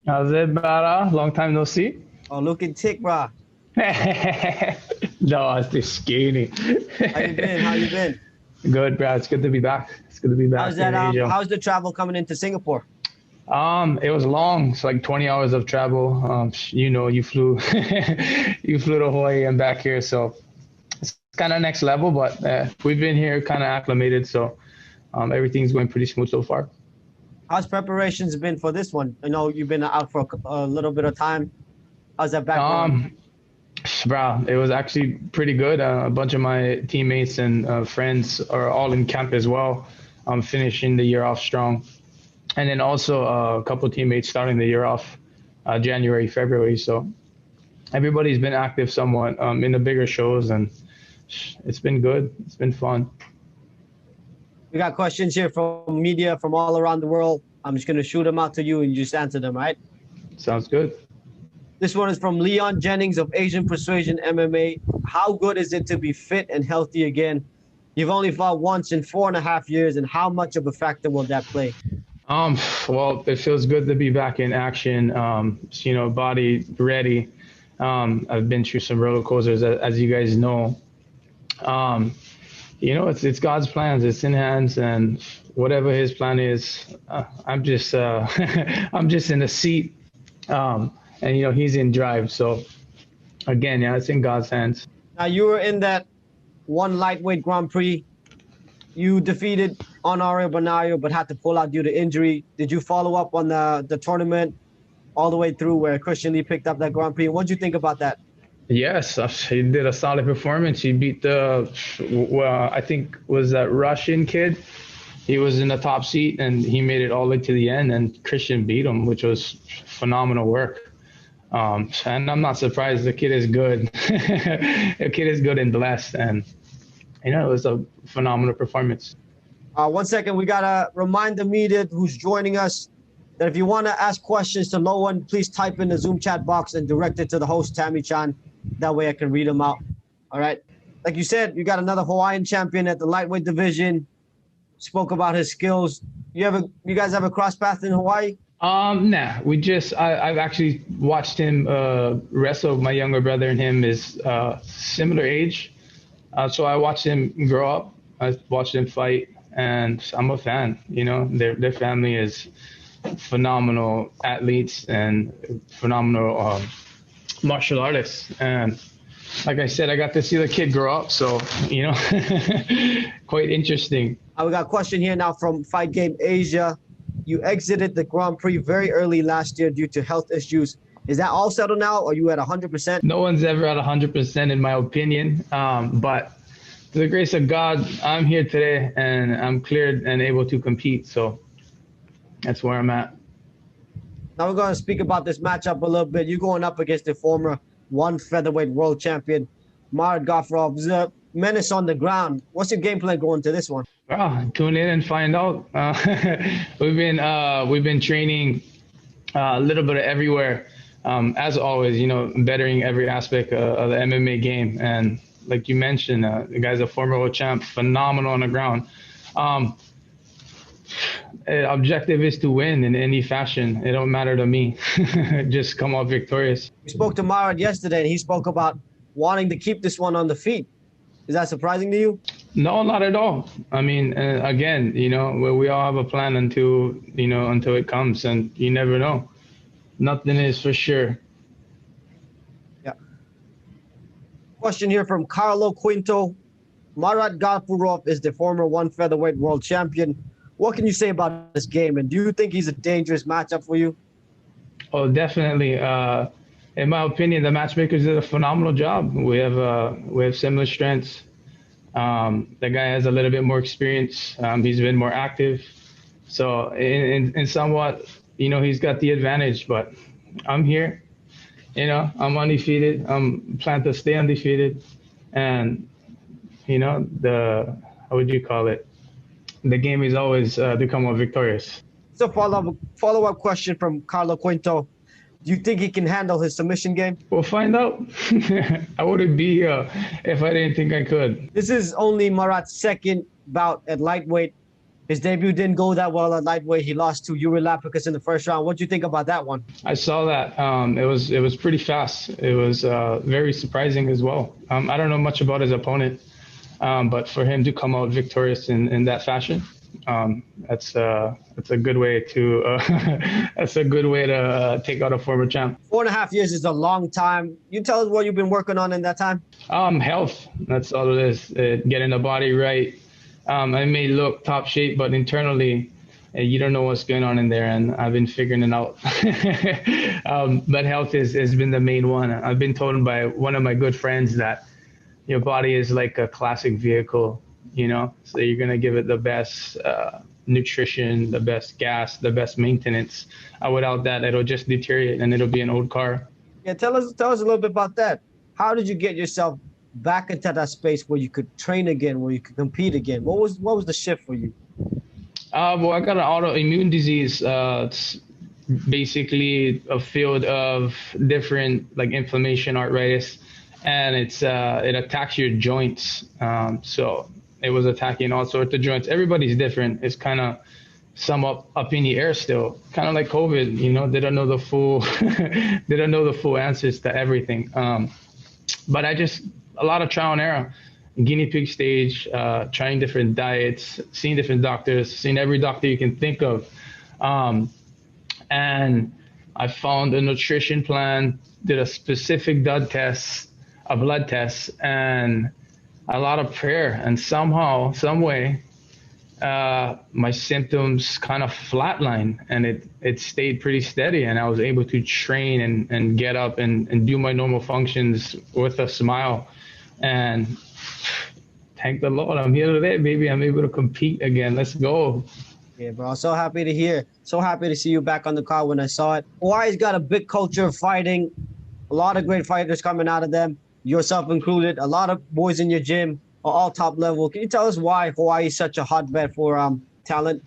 How's it, Bara? Long time no see. Oh, looking tick, bro. No, it's just skinny. How you been? How you been? Good, bro. It's good to be back. It's good to be How's back that? in Asia. How's the travel coming into Singapore? It was long. It's like 20 hours of travel. You flew, you flew to Hawaii and back here, so it's kind of next level. But we've been here, kind of acclimated, so everything's going pretty smooth so far. How's preparations been for this one? I know you've been out for a little bit of time. How's that back going? Um, Bro, it was actually pretty good. A bunch of my teammates and friends are all in camp as well. I'm finishing the year off strong. And then also a couple teammates starting the year off January, February. So everybody's been active somewhat in the bigger shows, and it's been good. It's been fun. We got questions here from media from all around the world. I'm just gonna shoot them out to you and you just answer them, right? Sounds good. This one is from Leon Jennings of Asian Persuasion MMA. How good is it to be fit and healthy again? You've only fought once in 4.5 years, and how much of a factor will that play? Um, well, it feels good to be back in action. Body ready. I've been through some roller coasters, as you guys know. Um, it's God's plans. It's in hands, and whatever His plan is, I'm just I'm just in the seat, and He's in drive. So again, yeah, it's in God's hands. Now, you were in that one lightweight Grand Prix. You defeated Honorio Bonario, but had to pull out due to injury. Did you follow up on the tournament all the way through where Christian Lee picked up that Grand Prix? What did you think about that? Yes, he did a solid performance. He beat I think was that Russian kid. He was in the top seat and he made it all the way to the end. And Christian beat him, which was phenomenal work. And I'm not surprised. The kid is good. The kid is good and blessed, and it was a phenomenal performance. 1 second, we gotta remind the media who's joining us that if you want to ask questions to Lowen, please type in the Zoom chat box and direct it to the host, Tammy Chan. That way I can read them out. All right. Like you said, you got another Hawaiian champion at the lightweight division. Spoke about his skills. You guys ever cross paths in Hawaii? Nah. I've actually watched him wrestle. My younger brother and him is similar age, so I watched him grow up. I watched him fight, and I'm a fan. Their family is phenomenal athletes and phenomenal martial artists. And like I said, I got to see the kid grow up, so quite interesting. We got a question here now from Fight Game Asia. You exited the Grand Prix very early last year due to health issues. Is that all settled now? Or are you at 100%? No one's ever at 100% in my opinion, but through the grace of God, I'm here today and I'm cleared and able to compete. So that's where I'm at. Now we're going to speak about this matchup a little bit. You're going up against the former one featherweight world champion, Marat Gafurov. He's a menace on the ground. What's your game plan going to this one? Tune in and find out. We've been training a little bit of everywhere. As always, bettering every aspect of the MMA game. And like you mentioned, the guy's a former world champ, phenomenal on the ground. Objective is to win in any fashion. It don't matter to me. Just come out victorious. We spoke to Marat yesterday, and he spoke about wanting to keep this one on the feet. Is that surprising to you? No, not at all. I mean, again, we all have a plan until it comes, and you never know. Nothing is for sure. Yeah. Question here from Carlo Quinto. Marat Gafurov is the former one featherweight world champion. What can you say about this game, and do you think he's a dangerous matchup for you? Oh, definitely. In my opinion, the matchmakers did a phenomenal job. We have similar strengths. The guy has a little bit more experience. He's been more active, so in somewhat, he's got the advantage. But I'm here. I'm undefeated. I'm plan to stay undefeated, and how would you call it? The game is always to come out victorious. So follow-up question from Carlo Quinto. Do you think he can handle his submission game? We'll find out. I wouldn't be if I didn't think I could. This is only Marat's second bout at lightweight. His debut didn't go that well at lightweight. He lost to Yuri Lapicus in the first round. What do you think about that one? I saw that. It was pretty fast. It was very surprising as well. I don't know much about his opponent, but for him to come out victorious in that fashion, that's a good way to that's a good way to take out a former champ. 4.5 years is a long time. You tell us what you've been working on in that time. Health. That's all it is. Getting the body right. I may look top shape, but internally, you don't know what's going on in there, and I've been figuring it out. But health has been the main one. I've been told by one of my good friends that your body is like a classic vehicle, you know, so you're going to give it the best nutrition, the best gas, the best maintenance. Without that, it'll just deteriorate and it'll be an old car. Yeah, tell us a little bit about that. How did you get yourself back into that space where you could train again, where you could compete again? What was the shift for you? Well, I got an autoimmune disease. It's basically a field of different like inflammation, arthritis, and it attacks your joints. So it was attacking all sorts of joints. Everybody's different. It's kind of some up in the air still, kind of like COVID. You know, they don't know the full they don't know the full answers to everything. But a lot of trial and error, guinea pig stage, trying different diets, seeing different doctors, seeing every doctor you can think of. And I found a nutrition plan, did a specific blood test, and a lot of prayer. And somehow, some way, my symptoms kind of flatlined, and it stayed pretty steady, and I was able to train and get up and do my normal functions with a smile. And thank the Lord, I'm here today, baby. I'm able to compete again. Let's go. Yeah, bro. I'm so happy to hear. So happy to see you back on the card when I saw it. Hawaii's got a big culture of fighting. A lot of great fighters coming out of them, yourself included. A lot of boys in your gym are all top level. Can you tell us why Hawaii is such a hotbed for talent?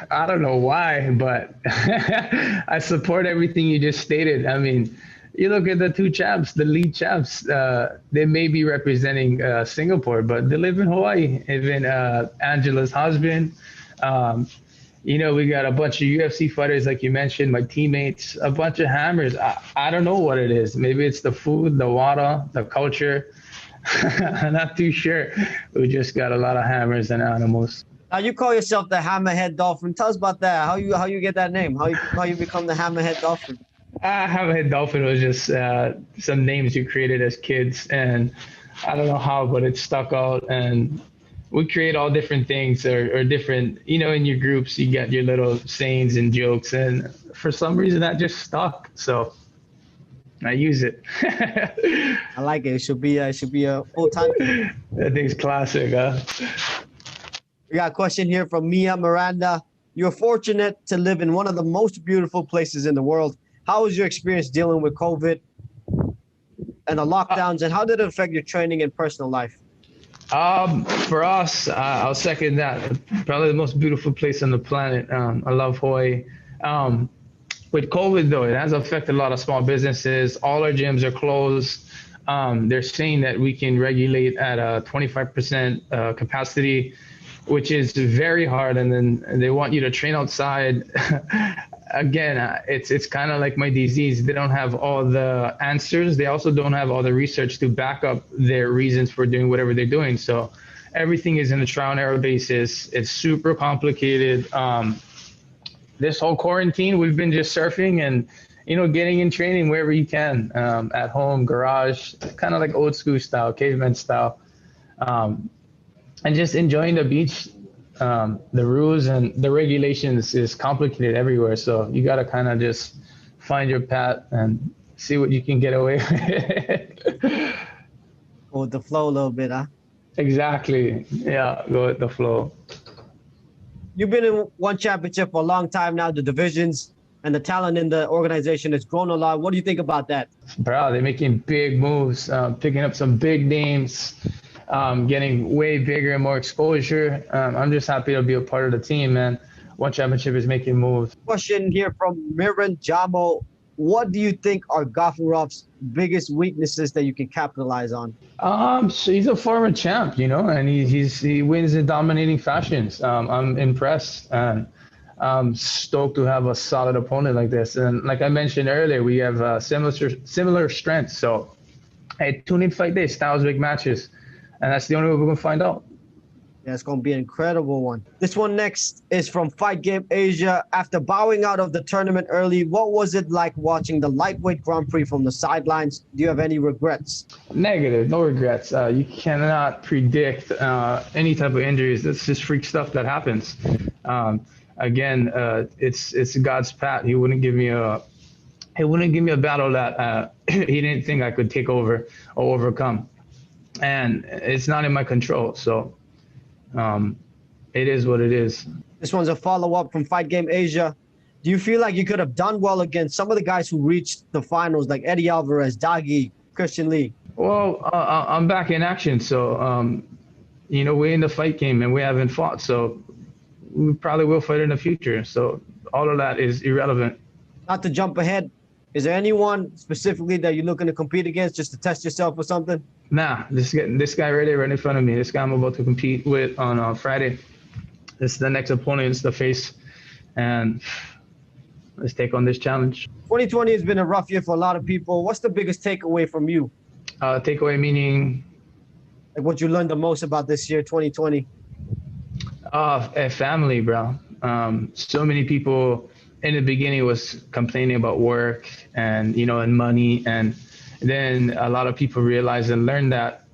I don't know why, but I support everything you just stated. I mean, you look at the two champs, the lead champs, they may be representing Singapore, but they live in Hawaii. Even Angela's husband. You know, we got a bunch of UFC fighters, like you mentioned, my teammates, a bunch of hammers. I don't know what it is. Maybe it's the food, the water, the culture. I'm not too sure. We just got a lot of hammers and animals. Now you call yourself the Hammerhead Dolphin. Tell us about that. How you get that name? How you become the Hammerhead Dolphin? Hammerhead Dolphin was just some names you created as kids, and I don't know how, but it stuck out. And we create all different things or different, you know, in your groups, you get your little sayings and jokes, and for some reason that just stuck. So I use it. I like it. It should be a full time. That thing's classic, huh? We got a question here from Mia Miranda. You're fortunate to live in one of the most beautiful places in the world. How was your experience dealing with COVID and the lockdowns, and how did it affect your training and personal life? For us, I'll second that. Probably the most beautiful place on the planet. I love Hawaii. With COVID, though, it has affected a lot of small businesses. All our gyms are closed. They're saying that we can regulate at a 25% capacity, which is very hard. And then they want you to train outside. Again, it's kind of like my disease. They don't have all the answers. They also don't have all the research to back up their reasons for doing whatever they're doing. So everything is in a trial and error basis. It's super complicated. This whole quarantine, we've been just surfing and, you know, getting in training wherever you can, at home, garage, kind of like old school style, caveman style, and just enjoying the beach. The rules and the regulations is complicated everywhere. So you got to kind of just find your path and see what you can get away with. Go with the flow a little bit, huh? Exactly. Yeah, go with the flow. You've been in one championship for a long time now. The divisions and the talent in the organization has grown a lot. What do you think about that? Bro, they're making big moves, picking up some big names. Getting way bigger and more exposure. I'm just happy to be a part of the team, man. One championship is making moves. Question here from Miran Jamo. what do you think are Gafurov's biggest weaknesses that you can capitalize on? So he's a former champ, and he wins in dominating fashions. I'm impressed, and I'm stoked to have a solid opponent like this. And like I mentioned earlier, we have similar strengths. So hey, tune in fight day, styles make matches, and that's the only way we're gonna find out. Yeah, it's going to be an incredible one. This one next is from Fight Game Asia. After bowing out of the tournament early, what was it like watching the lightweight Grand Prix from the sidelines? Do you have any regrets? Negative, no regrets. You cannot predict any type of injuries. That's just freak stuff that happens. Again, it's God's path. He wouldn't give me a battle that he didn't think I could take over or overcome, and it's not in my control. So. It is what it is. This one's a follow-up from Fight Game Asia. Do you feel like you could have done well against some of the guys who reached the finals, like Eddie Alvarez, Dagi, Christian Lee? Well, I'm back in action, so we're in the fight game and we haven't fought, so we probably will fight in the future. So all of that is irrelevant. Not to jump ahead, is there anyone specifically that you're looking to compete against just to test yourself or something? Nah, this guy right there, right in front of me. This guy I'm about to compete with on Friday. This is the next opponent. It's the face, and let's take on this challenge. 2020 has been a rough year for a lot of people. What's the biggest takeaway from you? Takeaway meaning? Like what you learned the most about this year, 2020? Family, bro. So many people in the beginning was complaining about work and and money, and then a lot of people realized and learned that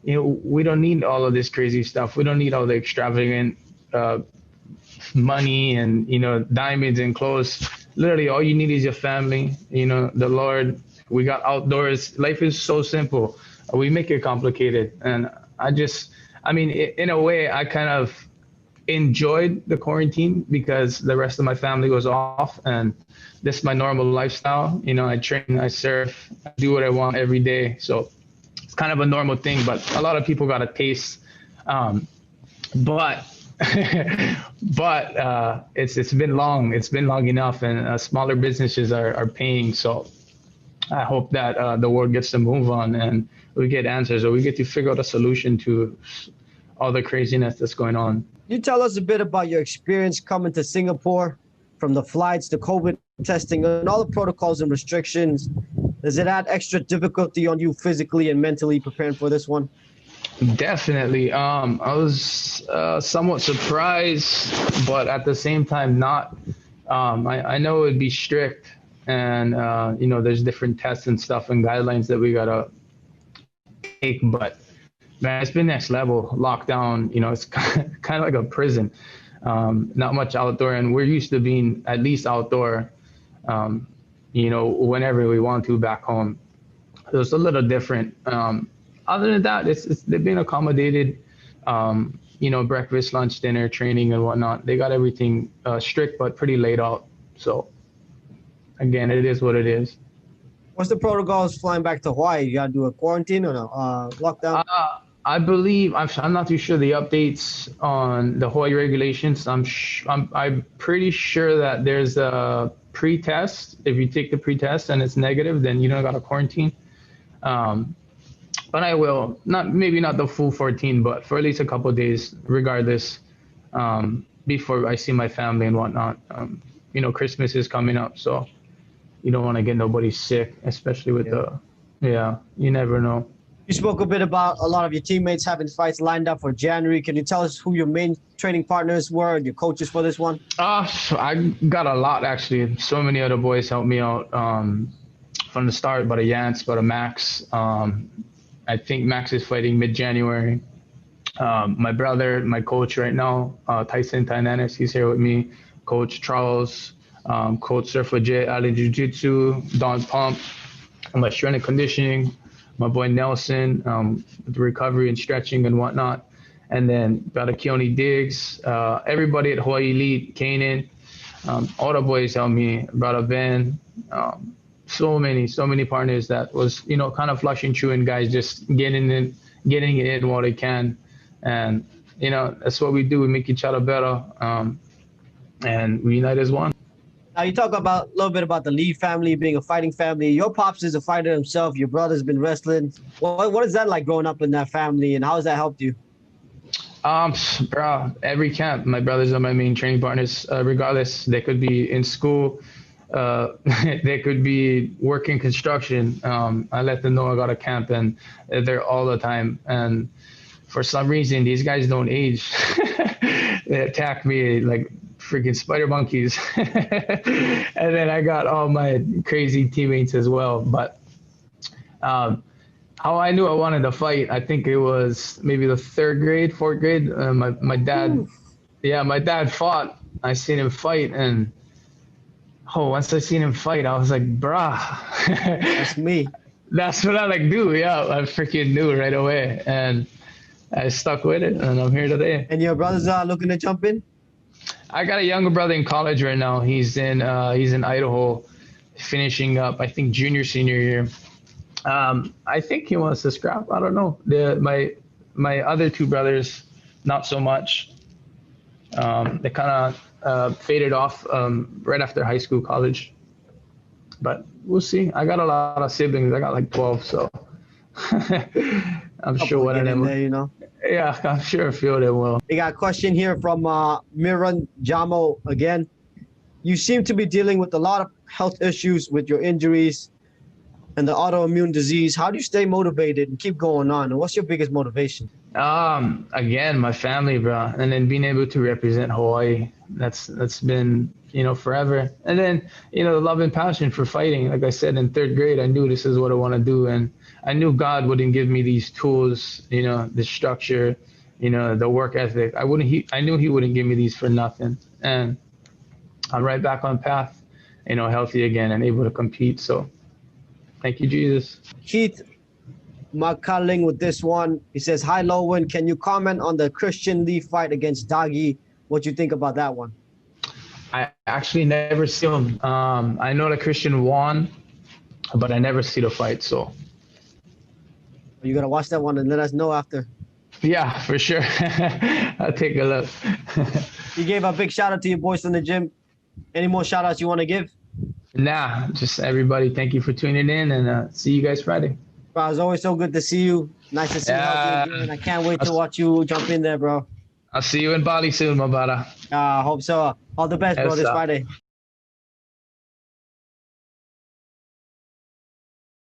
we don't need all of this crazy stuff. We don't need all the extravagant money and diamonds and clothes. Literally all you need is your family, the Lord. We got outdoors. Life is so simple. We make it complicated. And in a way I kind of enjoyed the quarantine because the rest of my family was off, and this is my normal lifestyle. I train, I surf, I do what I want every day. So it's kind of a normal thing, but a lot of people got a taste. But it's been long. It's been long enough, and smaller businesses are paying. So I hope that the world gets to move on and we get answers, or we get to figure out a solution to all the craziness that's going on. Can you tell us a bit about your experience coming to Singapore, from the flights to COVID testing and all the protocols and restrictions? Does it add extra difficulty on you physically and mentally preparing for this one? Definitely. I was somewhat surprised, but at the same time not. I know it would be strict, and there's different tests and stuff and guidelines that we gotta take, but man, it's been next level. Lockdown, it's kind of like a prison. Not much outdoor, and we're used to being at least outdoor, whenever we want to back home. So it's a little different. Other than that, they've been accommodated. Breakfast, lunch, dinner, training, and whatnot. They got everything strict, but pretty laid out. So again, it is what it is. What's the protocols flying back to Hawaii? You got to do a quarantine or no lockdown? I believe I'm not too sure the updates on the Hawaii regulations. I'm pretty sure that there's a pre-test. If you take the pre-test and it's negative, then you don't got to quarantine. But I will maybe not the full 14, but for at least a couple of days, regardless, before I see my family and whatnot. Christmas is coming up, so you don't want to get nobody sick, especially with you never know. You spoke a bit about a lot of your teammates having fights lined up for January. Can you tell us who your main training partners were and your coaches for this one? I got a lot, actually. So many other boys helped me out from the start, but a Yance, but a Max. I think Max is fighting mid-January. My brother, my coach right now, Lowen Tynanes, he's here with me. Coach Charles, Coach Surf Legit, Ali Jiu-Jitsu, Don Pump, my strength and conditioning, my boy Nelson, with recovery and stretching and whatnot. And then Brother Keone Diggs, everybody at Hawaii Elite, Kanan, all the boys helped me, Brother Ben, so many partners that was, kind of flushing through, and guys just getting it in while they can. And, that's what we do. We make each other better, and we unite as one. Now you talk about a little bit about the Lee family being a fighting family. Your pops is a fighter himself. Your brother's been wrestling. What is that like growing up in that family, and how has that helped you? Bro, every camp, my brothers are my main training partners. Regardless, they could be in school, they could be working construction. I let them know I got a camp, and they're there all the time. And for some reason, these guys don't age. They attack me like freaking spider monkeys. And then I got all my crazy teammates as well. But how I knew I wanted to fight, I think it was maybe the third grade, fourth grade. My dad, yeah, my dad fought. I seen him fight, and once I seen him fight, I was like, brah, That's me. that's what I like do. Yeah, I freaking knew right away, and I stuck with it, and I'm here today. And your brothers are looking to jump in? I got a younger brother in college right now. He's in Idaho, finishing up, I think, senior year. I think he wants to scrap. I don't know. My other two brothers, not so much. They kind of faded off right after high school, college. But we'll see. I got a lot of siblings. I got like 12, so I'm sure one of them. There, you know. Yeah, I'm sure a few of them will. We got a question here from Miran Jamo again. You seem to be dealing with a lot of health issues with your injuries and the autoimmune disease. How do you stay motivated and keep going on? And what's your biggest motivation? Again, my family, bro, and then being able to represent Hawaii. That's been, forever. And then, the love and passion for fighting. Like I said, in third grade, I knew this is what I want to do. And I knew God wouldn't give me these tools, the structure, the work ethic. I knew he wouldn't give me these for nothing. And I'm right back on path, healthy again and able to compete. So thank you, Jesus. Keith Makaling with this one. He says, hi, Lowen. Can you comment on the Christian Lee fight against Dagi? What you think about that one? I actually never see him. I know that Christian won, but I never see the fight. So you got to watch that one and let us know after. Yeah, for sure. I'll take a look. You gave a big shout out to your boys from the gym. Any more shout outs you want to give? Nah, just everybody. Thank you for tuning in, and see you guys Friday. Bro, it's always so good to see you. Nice to see you again. I can't wait to watch you jump in there, bro. I'll see you in Bali soon, my brother. I hope so. All the best, bro, this Friday.